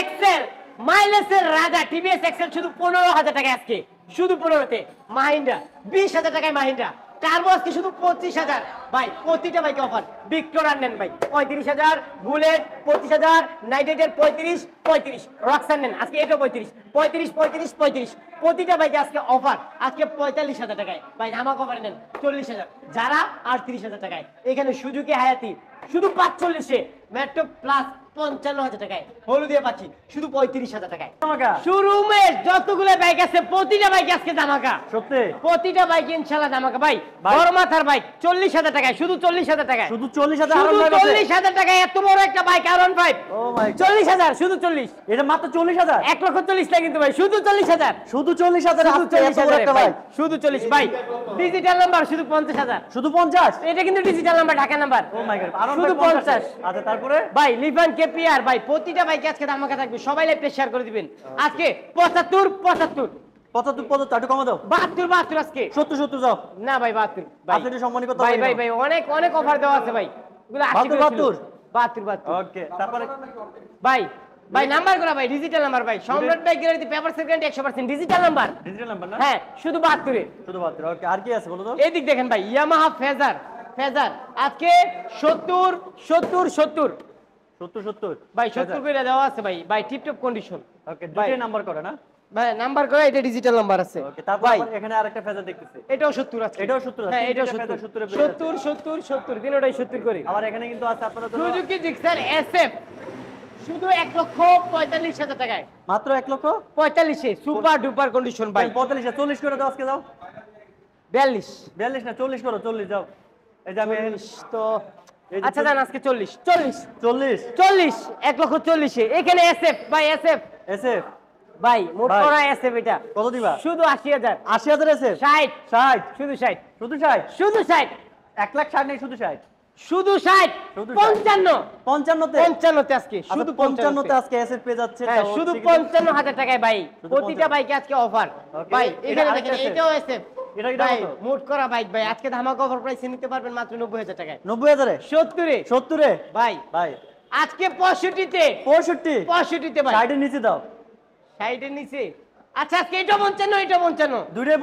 Excel মাইলেজের রাজা TVS Excel শুধু 15,000 টাকা আজকে, শুধু 15তে। মাহিন্দ্রা 20,000 টাকায় মাহিন্দ্রা টার্বো আজকে শুধু 25,000। ভাই প্রতিটা বাইকে অফার। ভিক্টর নেন ভাই 35,000, বুলেট 25,000, নাইট রাইডার 35, রক্সান নেন আজকে এটা 35, প্রতিটা বাইকে আজকে অফার। আজকে 45,000 টাকায় ভাই ধামাক অফার নেন 40,000, যারা 38,000 টাকায়। এখানে সুজুকি হায়াতি শুধু 45-এ, মেট্রো প্লাস 55,000 টাকায়, হলুদিয়া পাচ্ছি শুধু 35,000 টাকায়। শোরুমে যতগুলো বাইক আছে প্রতিটা বাইক আজকে ধামাকা। সত্যি প্রতিটা বাইক ইনশাআল্লাহ ধামাকা। ভাই বড় মাথার বাইক 40,000 টাকায়, শুধু 40,000 টাকায়, শুধু 40,000, শুধু 40,000 টাকায়। এত বড় একটা বাইক R15 40,000, শুধু 40। এটা মাত্র 40,000, 1,40,000 টাকা কিন্তু ভাই, শুধু 40,000, শুধু 40,000 একটা বাইক, শুধু 40। ভাই ডিজিটাল নাম্বার শুধু 50,000, শুধু 50। এটা কিন্তু ডিজিটাল নাম্বার, ঢাকা নাম্বার। ও মাই গড, শুধু 50। আচ্ছা তারপরে ভাই লিভান কেপিআর ভাই প্রতিটা বাইকে আজকে ধামাকা থাকবে, সবাই লাইভে শেয়ার করে দিবেন। আজকে 75 75 একটু কমা দাও। 72 আজকে 70 যাও না ভাই 72 ভাই, আপনি একটু সম্মানী কথা ভাই ভাই ভাই অনেক অফার দেওয়া আছে ভাই। এগুলো 72 ওকে তারপরে ভাই ভাই নাম্বার করা ভাই, ডিজিটাল নাম্বার ভাই। সম্রাট ভাই guarantee paper second 100% digital number না? হ্যাঁ শুধু 72 শুধু 72। ওকে আর কি আছে বলো তো? এই দিক দেখেন ভাই, ইয়ামাহা ফেজার আজকে 70 ভাই 70 করে দেওয়া আছে ভাই। ভাই টিপটপ কন্ডিশন। ওকে দুটোই নাম্বার করে না ভাই নাম্বার করে, এটা ডিজিটাল নাম্বার আছে। ওকে তারপর এখানে আরেকটা ফেজার দেখতেছি, এটাও 70 আছে। এটাও 70 আছে। হ্যাঁ এটাও 70 তিনটাই 70 করে। আবার এখানে কিন্তু আছে আপনারা জন্য সুজুকি জিক্সার এসএফ শুধু 1,45,000 টাকায়, মাত্র 1,45,000 সুপার ডুপার কন্ডিশন ভাই। 45 40 করে দাও আজকে যাও। 42 না 40 করো, 40 যাও। এই যে আমি তো আচ্ছা জান আজকে 40 1,40,000 এখানে এসএফ ভাই, এসএফ ভাই মোট করা এসএফ এটা কত দিবা? শুধু 80,000 এসে 60 শুধু 60 1,60,000 নেই, শুধু 60 শুধু 60 55 55 তে আজকে শুধু 55 তে আজকে এসএফ পেয়ে যাচ্ছে। হ্যাঁ শুধু 55,000 টাকায় ভাই, প্রতিটা বাইকে আজকে অফার। ভাই এখানে দেখেন এটাও এসএফ, এটা ভাই মোট করা বাইক ভাই আজকে ধামাকা অফার প্রাইসে নিতে পারবেন মাত্র 90,000 টাকায়। 90,000 এ 70 এ ভাই আজকে 65 তে 65 তে ভাই 60 এর নিচে দাও, 60 এর নিচে। আচ্ছা আজকে এটা 55 দুইটাই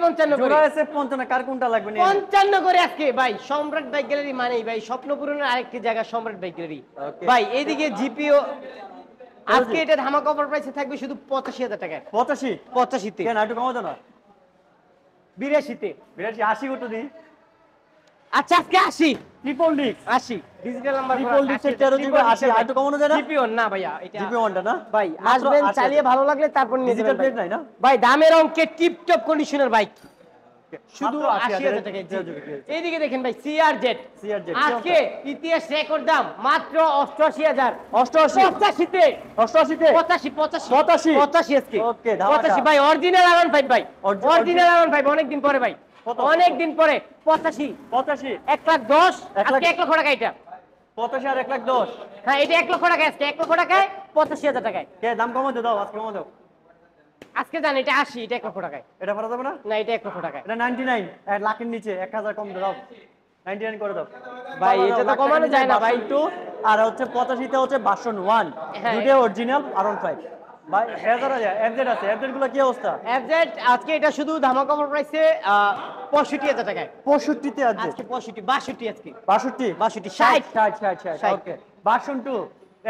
55 করে জোড়া এসএফ 55, কার কোনটা লাগবে? 55 করে আজকে ভাই। সম্রাট বাইক গ্যালারি মানেই ভাই স্বপ্ন পূরণের আরেকটি জায়গা সম্রাট বাইক গ্যালারি ভাই। এইদিকে জিপিও আজকে এটা ধামাকা অফার প্রাইসে থাকবে শুধু 85,000 টাকায়। 85 তে কেন একটু কমাও দাও না? 82 তে 80 কত দিই? আচ্ছা আজকে 80 80 ডিজিটাল নাম্বার সেটারও দিবে 80, আর একটু কমানো যায় না? জিপিও না ভাইয়া, এটা জিপিওনটা না ভাই। আসবেন চালিয়ে ভালো লাগলে তারপর নিয়ে ডিজিটাল যাবেন প্লেট নাই না ভাই। দামের অঙ্কে টিপটপ কন্ডিশনের বাইক শুধু 80,000 টাকায়। এইদিকে দেখেন ভাই সিআরজেড আজকে ইতিহাস রেকর্ড দাম মাত্র 88,000। 85 তে 85 আজকে। ওকে 85 ভাই অরিজিনাল R15 ভাই, অরিজিনাল R15 অনেকদিন পরে ভাই, অনেকদিন পরে 85 1,10,000 আজকে 1 লক্ষ টাকা এটা। 85 আর 1,10,000 হ্যাঁ এটা 1 লক্ষ টাকা আজকে, 1 লক্ষ টাকায় 85,000 টাকায়। কে দাম কমাতে দাও, আজকে কমাও দাও। আজকে জান এটা 80, এটা 1 লক্ষ টাকায়। এটা পারা যাবে না? না এটা 1 লক্ষ টাকায়। এটা 99 1 লাখের নিচে 1,000 কম দাও, 99 করে দাও ভাই। এটা তো কমানো যায় না ভাই। আর হচ্ছে 85 তে হচ্ছে ভার্সন 1 দুটো অরিজিনাল R15 ভাই। এফজেড আছে, এফজেড গুলো কি অবস্থা? এফজেড আজকে এটা শুধু ধামাকা অফার প্রাইসে 65,000 টাকায়। 65 তে আজকে 62 আজকে 62 60 ওকে। ভার্সন 2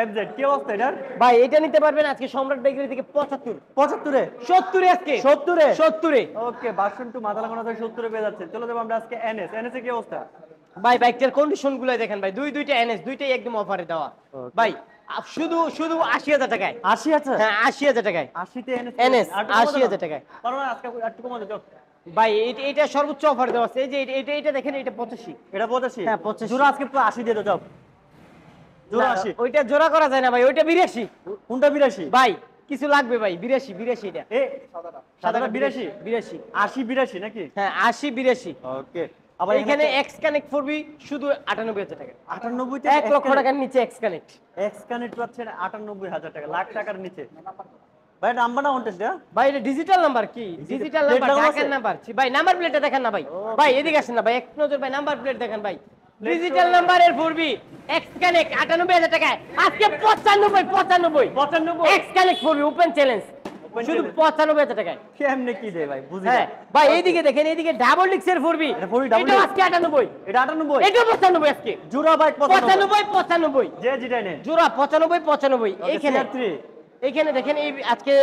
এফজেড কি অবস্থা এটার? ভাই এটা নিতে পারবেন আজকে সম্রাট বেকারি থেকে 75 এ 70 আজকে 70 এ ওকে। ভার্সন 2 মাথা লাগানো যায় 70 এ পেয়ে যাচ্ছে। চলো যাবো আমরা আজকে এনএস এর কি অবস্থা? ভাই বাইকটার কন্ডিশন গুলো দেখেন ভাই, দুইটা এনএস দুইটাই একদম অফারে দেওয়া ভাই। শুধু 80,000 টাকায়। 80 আছে? হ্যাঁ 80,000 টাকায় 80 তে এনএস 80,000 টাকায়। পারো না আজকে একটু কমাও দাও ভাই। এটা সর্বোচ্চ অফার দেওয়া আছে। এই যে এটা দেখেন, এটা 85। এটা 85? হ্যাঁ 85 জোড়া আজকে পুরো 80 দিয়ে দাও। জোড়া 80? ওইটা জোড়া করা যায় না ভাই, ওইটা 82। কোনটা 82 ভাই? কিছু লাগবে ভাই, 82 এটা। সাদাটা 82 82 80 82 নাকি? হ্যাঁ 80 82 ওকে। আবার এখানে এক্স কানেক্ট 4B শুধু 98,000 টাকা। 98 তে 1 লক্ষ টাকার নিচে এক্স কানেক্ট পাচ্ছেন 98,000 টাকা, লাখ টাকার নিচে ভাই। নাম্বার না অনটেস্ট ভাই। এটা ডিজিটাল নাম্বার কি? ডিজিটাল নাম্বার ঢাকার নাম্বার ভাই। নাম্বার প্লেটটা দেখেন না ভাই। ভাই এদিকে আসেন না ভাই, এক নজর ভাই নাম্বার প্লেট দেখেন ভাই। ডিজিটাল নাম্বারের ফুরবি এক্স কানেক্ট 98000 টাকায় আজকে 95 এক্স কানেক্ট ফুরবি ওপেন চ্যালেঞ্জ শুধু 95000 টাকায়। কেমনে কি দে ভাই বুঝি হ্যাঁ ভাই এইদিকে দেখেন, এইদিকে ডাবল ডিক্সের ফুরবি এটা ফুরবি ডাবল এটা আজকে 98, এটা 98, এটা 95 আজকে জোড়া বাইক 95 যে যেটা নেন জোড়া 95 এইখানে CR3 এইখানে দেখেন এই আজকে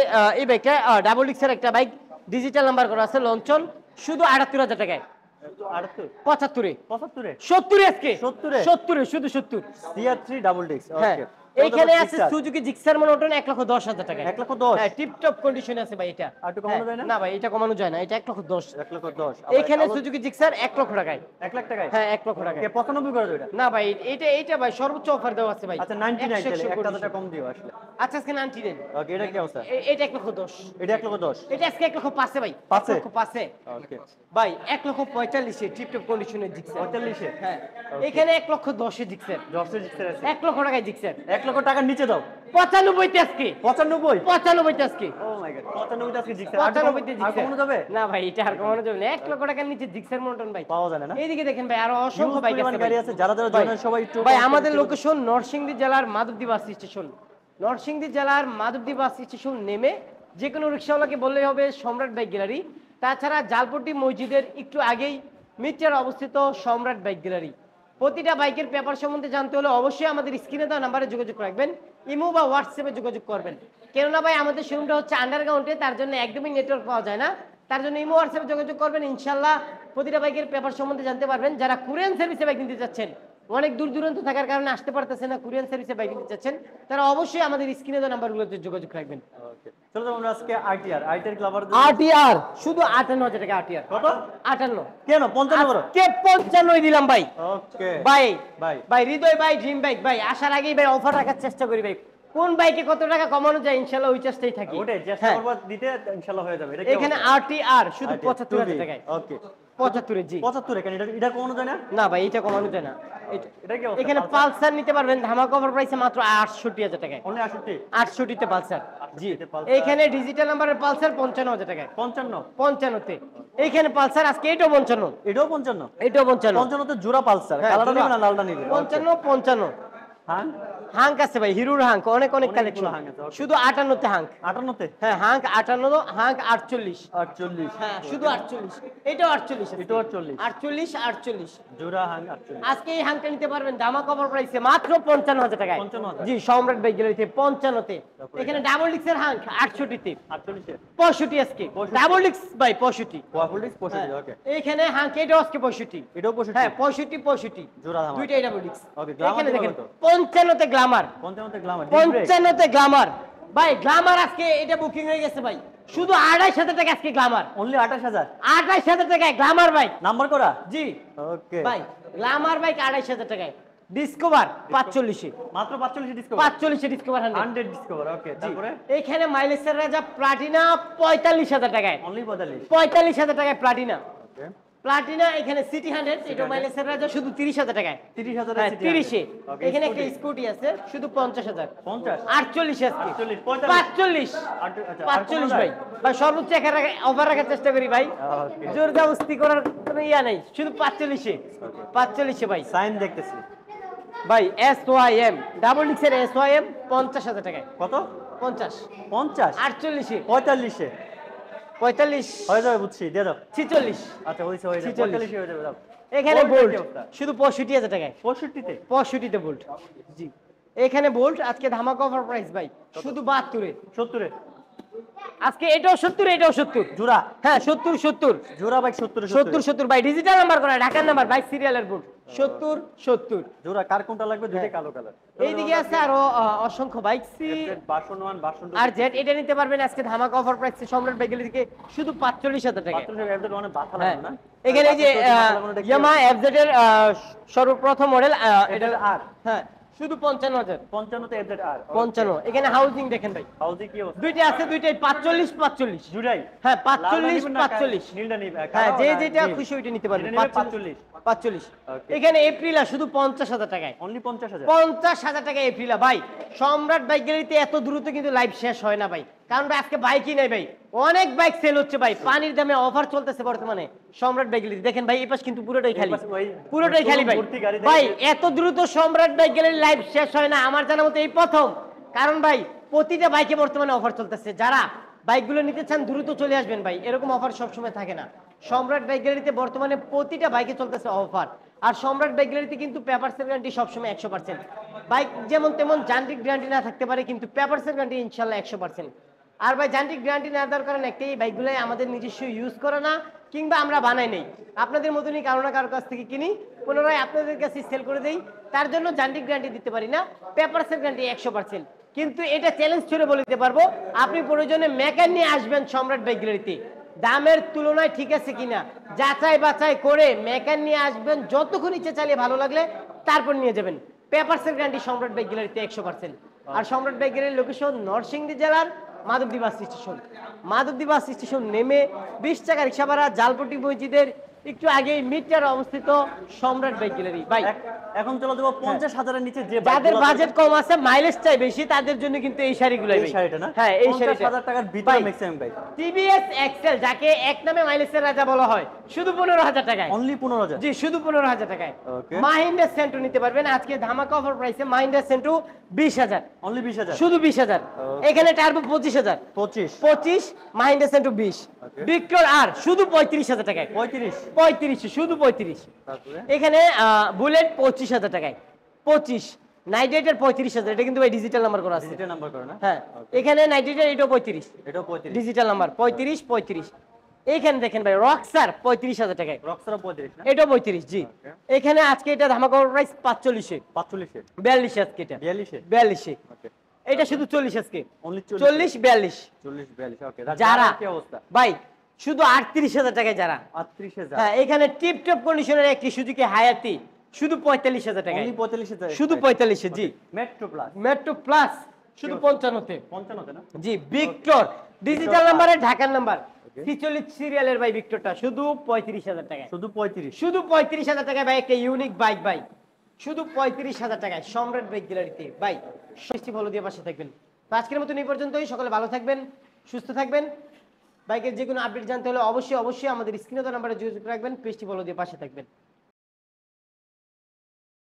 এই বাইকটা ডাবল ডিক্সের একটা বাইক ডিজিটাল নাম্বার করা আছে লঞ্চন শুধু 78000 টাকায় 78 75 75 70 আজকে 70 70 শুধু 70 CR3 ডাবল ডিস্ক হ্যাঁ ওকে এইখানে আছে সুজুকি জিক্সার মনোটন 1,10,000 টাকা 1,10,000 হ্যাঁ টিপ টপ কন্ডিশনে আছে ভাই এটা আর একটু কমানো যায় না? না ভাই এটা কমানো যায় না, এটা 1,10,000 1,10,000 এইখানে সুজুকি জিক্সার 1 লক্ষ টাকায় 1 লাখ টাকায় হ্যাঁ 1 লক্ষ টাকায় 95 করে দাও এটা না ভাই এটা ভাই সর্বোচ্চ অফার দেওয়া আছে ভাই আচ্ছা 99 100 তাহলে করে 1000 টাকা কম দিও আসলে আচ্ছা আজকে 99 ওকে এটা কি অবস্থা এটা 1,10,000 এটা 1,10,000 এটা আজকে 1 লক্ষ পাঁচে ভাই পাঁচে? 1 লক্ষ পাঁচে ওকে ভাই 1,45,000 টিপ টপ কন্ডিশনের জিক্সার 45 এ হ্যাঁ এখানে 1,10,000 জিক্সার জর্সি জিক্সার আছে 1 লক্ষ টাকায় জিক্সার 1 লক্ষ টাকার নিচে দাও 95 তে আজকে 95 95 তে আজকে ও মাই গড 95 তে আজকে জিক্সার 95 তে আর জিক্সার কমানো যাবে না ভাই এটা আর কমানো যাবে না 1 লক্ষ টাকার নিচে জিক্সার মন্টন ভাই পাওয়া যায় না এইদিকে দেখেন ভাই আরো অসংখ্য Huge বাইক পরিমাণ আছে গাড়ি আছে যারা যারা ভাই, জানেন সবাই একটু ভাই আমাদের লোকেশন নরসিংদী জেলার মাধবদী বাস স্টেশন নরসিংদী জেলার মাধবদী বাস স্টেশন নেমে যে কোনো রিক্সাওয়ালাকে বললেই হবে সম্রাট বাইক গ্যালারি। তাছাড়া জালপট্টি মসজিদের একটু আগেই মিটার অবস্থিত সম্রাট বাইক গ্যালারি। প্রতিটা বাইকের পেপার সম্বন্ধে জানতে হলে অবশ্যই আমাদের স্ক্রিনে দেওয়া নাম্বারে যোগাযোগ রাখবেন, ইমো বা হোয়াটসঅ্যাপে যোগাযোগ করবেন। কেননা ভাই আমাদের শোরুমটা হচ্ছে আন্ডারগ্রাউন্ডে, তার জন্য একদমই নেটওয়ার্ক পাওয়া যায় না, তার জন্য ইমো হোয়াটসঅ্যাপে যোগাযোগ করবেন। ইনশাল্লাহ প্রতিটা বাইকের পেপার সম্বন্ধে জানতে পারবেন। যারা কুরিয়ান সার্ভিসে বাইক নিতে যাচ্ছেন, অনেক দূর দূরান্ত থাকার কারণে আসতে পারতেছে না, কুরিয়ান সার্ভিসে বাইক নিতে চাচ্ছেন, তারা অবশ্যই আমাদের স্ক্রিনে দেওয়া নাম্বারগুলোতে যোগাযোগ রাখবেন। ওকে চলো তো আমরা আজকে আরটিআর ক্লাবার আরটিআর শুধু 58,000 টাকা আরটিআর কত 58 কেন 55 বড় কে 95 দিলাম ভাই। ওকে ভাই ভাই ভাই হৃদয় ভাই ড্রিম বাইক ভাই আসার আগেই ভাই অফার রাখার চেষ্টা করি ভাই, কোন বাইকে কত টাকা কমানো যায় ইনশাআল্লাহ ওই চেষ্টাই থাকি। ওটাই চেষ্টা হ্যাঁ, করব দিতে ইনশাআল্লাহ হয়ে যাবে। এটা কি এখানে আরটিআর শুধু 75,000 টাকায়। ওকে 75 জি 75 এখানে এটা কমানো যায় না? না ভাই এটা কমানো যায় না। এটা কি অবস্থা? এখানে পালসার নিতে পারবেন ধামাকা অফার প্রাইসে মাত্র 68,000 টাকায়। অনলি 68 68 তে পালসার জি। 68 তে পালসার। এইখানে ডিজিটাল নাম্বারের পালসার 55,000 টাকায়। 55 55 তে এইখানে পালসার আজকে এটাও 55, এটাও 55 এটাও 55 55 তে জোড়া পালসার হ্যাঁ, কালারটা জোড়া। নিবে না লালটা নিবে? 55 হ্যাঁ হাঙ্ক আছে ভাই, হিরোর হাঙ্ক অনেক অনেকগুলো কালেকশন। হাঙ্ক আছে, okay. শুধু 58 তে হাঙ্ক। 58 তে হ্যাঁ হাঙ্ক 58, হাঙ্ক 48। 48 হ্যাঁ শুধু 48, এটাও 48 আছে। এটাও 48 48 জোড়া হাং 48 আজকে এই হাঙ্কটা নিতে পারবেন দামা কভার প্রাইসে মাত্র 55,000 টাকায়। 55,000 জি সম্রাট বাইক গ্যালারিতে 55 তে। এখানে ডাবল ডিক্সের হাঙ্ক 68 তে 48 এ 65 আজকে 65 ডাবল ডিক্স ভাই 65। 65 ওকে এইখানে হাঙ্ক এটাও আজকে 65। এটাও 65 হ্যাঁ 65 জোড়া দাম দুইটাই ডাবল ডিক্স। Okay, glamour এখানে দেখেন কত? 55 তে গ্ল্যামার, 55 তে গ্ল্যামার 55 তে গ্ল্যামার ভাই। গ্ল্যামার আজকে এটা বুকিং হয়ে গেছে ভাই, শুধু 28,000 টাকা আজকে গ্ল্যামার। অনলি 28000 28,000 টাকায় গ্ল্যামার বাইক নাম্বার করা জি ওকে ভাই। গ্ল্যামার বাইক 28,000 টাকায়। ডিসকভার 45 এ মাত্র 45 ডিসকাউন্ট 45 এ ডিসকভার 100 100 ডিসকাভার ওকে তারপরে এইখানে মাইলেজের রাজা প্লাটিনা 45,000 টাকায়। অনলি 45 45,000 টাকায় প্লাটিনা। ওকে প্লাটিনা এখানে সিটি 100 এটা মাইলেজের রাজা শুধু 30,000 টাকায়। 30,000 হ্যাঁ এর 30 এ ওকে এখানে একটা স্কুটি আছে শুধু 50,000। 50 48 আজকে 48 45 আচ্ছা 45 ভাই। ভাই সর্বোচ্চ অফার রাখার চেষ্টা করি ভাই, ওকে জোর জবরদস্তি করার কোনো ইয়া নেই, শুধু 45 এ 45 এ ভাই। সাইন দেখতেছি ভাই SYM ডাবল ডিক্সের SYM 50,000 টাকায়। কত 50 50 48 এ 45 এ 45 হয়ে যাবে বুঝছি দিয়ে দাও 46 আচ্ছা হইছে হয়ে যাবে 46 45 হয়ে যাবে দাও এখানে Bolt বোল্ট কি অবস্থা? শুধু 65,000 টাকায়। 65 তে 65 তে বোল্ট জি। এখানে বোল্ট আজকে ধামাকা অফার প্রাইস ভাই শুধু 72 এ। 70 এ আজকে এটাও 70 এটাও 70 জোড়া হ্যাঁ 70 জোড়া বাইক 70 70 ভাই ডিজিটাল নাম্বার করা ঢাকার নাম্বার বাইক সিরিয়ালের বোর্ড 70 জোড়া কার কোনটা লাগবে দুইটাই কালো কালার এইদিকে আছে আরো অসংখ্য বাইক সি বাসন 1 বাসন 2 আর জেড এটা নিতে পারবেন আজকে ধামাকা অফার প্রাইসে সম্রাট বাইক থেকে শুধু 45,000 টাকা। 72 এর মানে বাতা হ্যাঁ লাগবে না এখানে এই যে ইয়ামা এফজেড এর সর্বপ্রথম মডেল এটা আর হ্যাঁ শুধু 55,000 55 তে এফজেড আর 55। এখানে হাউজিং দেখেন ভাই হাউজি কি অবস্থা দুইটা আছে, দুইটাই 45 জুড়াই হ্যাঁ লালটা 45 নিবেন না, 45 নীলটা নিবে হ্যাঁ যে কালো না, যেটা নীল। খুশি ওইটা নিতে পারবেন। এটা নিবে 45 45 Okay. এখানে এপ্রিলা শুধু 50,000 টাকায়, অনলি 50,000। 50,000 টাকা এপ্রিলা ভাই। সম্রাট বাইক গ্যালারিতে এত দ্রুত কিন্তু লাইভ শেষ হয় না ভাই, কারণ ভাই আজকে বাইকই নাই ভাই, অনেক বাইক সেল হচ্ছে ভাই, পানির দামে অফার চলতেছে বর্তমানে সম্রাট বাইক গ্যালারি। দেখেন ভাই এই পাশ কিন্তু পুরোটাই খালি, এই পাশে ভাই পুরোটাই খালি ভাই। ভর্তি গাড়ি ভাই দেখে- এত দ্রুত সম্রাট বাইক গ্যালারি লাইভ শেষ হয় না আমার জানা মতো এই প্রথম, কারণ ভাই প্রতিটা বাইকে বর্তমানে অফার চলতেছে। যারা বাইকগুলো নিতে চান দ্রুত চলে আসবেন ভাই, এরকম অফার সবসময় থাকে না। সম্রাট বাইক গ্যালারিতে বর্তমানে প্রতিটা বাইকে চলতেছে অফার। আর সম্রাট বাইক গ্যালারিতে কিন্তু পেপারসের গ্যারান্টি সবসময় 100%। বাইক যেমন তেমন যান্ত্রিক গ্যারান্টি না থাকতে পারে, কিন্তু পেপারসের গ্যারান্টি ইনশাল্লাহ 100%। আর ভাই যান্ত্রিক গ্যারান্টি না দেওয়ার কারণে একটাই, বাইকগুলো আমাদের নিজস্ব ইউজ করা না, কিংবা আমরা বানাই নেই, আপনাদের মতনই কারো না কারোর কাছ থেকে কিনি, পুনরায় আপনাদের কাছে সেল করে দেই, তার জন্য যান্ত্রিক গ্যারান্টি দিতে পারি না, পেপারসের গ্যারান্টি 100%। কিন্তু এটা চ্যালেঞ্জ ছুড়ে বলে দিতে পারবো, আপনি প্রয়োজনে মেকার নিয়ে আসবেন সম্রাট বাইক গ্যালারিতে, দামের তুলনায় ঠিক আছে কিনা যাচাই বাছাই করে মেকার নিয়ে আসবেন, যতক্ষণ ইচ্ছে চালিয়ে ভালো লাগলে তারপর নিয়ে যাবেন। পেপারসের গ্যারান্টি সম্রাট বাইক গ্যালারিতে 100%। আর সম্রাট বাইক গ্যালারির লোকেশন নরসিংদী জেলার Madhabdi bus station. Madhabdi bus station নেমে 20 টাকা রিক্সা ভাড়া, জালপট্টি মসজিদের একটু আগেই মিটার অবস্থিত সম্রাট বাইক গ্যালারি। ভাই এখন চলে যাবো 50,000 এর নিচে যে যাদের বাইকগুলো বাজেট কম আছে, মাইলেজ চাই বেশি, তাদের জন্য কিন্তু এই শাড়িগুলো, এই শাড়িটা না? হ্যাঁ এই শাড়িটা 50,000 টাকার ভিতরে ম্যাক্সিমাম বাইক। টিভিএস এক্সেল, যাকে এক নামে মাইলেজের রাজা বলা হয়, শুধু 15,000 টাকায়। অনলি 15,000। জি শুধু 15,000 টাকায় Okay. মাহিন্দ্রা সেন্টু নিতে পারবেন আজকে ধামাকা অফার প্রাইসে। মাহিন্দ্রা সেন্টু 20,000, অনলি 20,000। শুধু 20,000। Okay. এখানে টার্বো 25,000, 25। মাহিন্দ্রা সেন্টু 20, Okay. ভিক্টর আর শুধু 35,000 টাকায়, 35। শুধু 35। তারপরে এখানে বুলেট 25,000 টাকায়, 25। নাইট রাইডার 35,000, এটা কিন্তু ভাই ডিজিটাল নাম্বার করা আছে। ডিজিটাল নাম্বার করে না? হ্যাঁ Okay. এখানে নাইট রাইডার এটাও 35, এটাও 35। Digital number 35। এইখানে দেখেন ভাই রক্সার 35,000 টাকায়, রক্সরা 35 না? এটাও 35। জি Okay. এখানে আজকে এটা ধামাকা প্রাইস 45-এ, 45 এ, 42 আজকে এটা 42 এ। 42-এ, ওকে। এটা শুধু 40 আজকে, অনলি 40 42। 40 42। ওকে। যারা কি অবস্থা? ভাই শুধু 38,000 টাকায় যারা, 38,000। হ্যাঁ এখানে টিপ টপ কন্ডিশনের একটি সুজুকি হায়াতি শুধু 45,000 টাকায়, অনলি 45,000। শুধু 45-এ। জি মেট্রো প্লাস মেট্রো প্লাস শুধু 55-তে। 55 না? জি ভিক্টর ডিজিটাল নাম্বারে ঢাকার নাম্বার, Okay. 46 সিরিয়ালের ভাই ভিক্টরটা শুধু 35,000 টাকায়, শুধু 35। শুধু 35,000 টাকায় ভাই একটা ইউনিক বাইক ভাই, শুধু 35,000 টাকায় সম্রাট বাইক গ্যালারিতে ভাই। সৃষ্টি ফলো দিয়ে পাশে থাকবেন। তো আজকের মতন এই পর্যন্তই, সকলে ভালো থাকবেন, সুস্থ থাকবেন। বাইকের যে কোনো আপডেট জানতে হলে অবশ্যই আমাদের স্ক্রিনে দেওয়া নাম্বারে যোগাযোগ রাখবেন, পেজটি ফলো দিয়ে পাশে থাকবেন।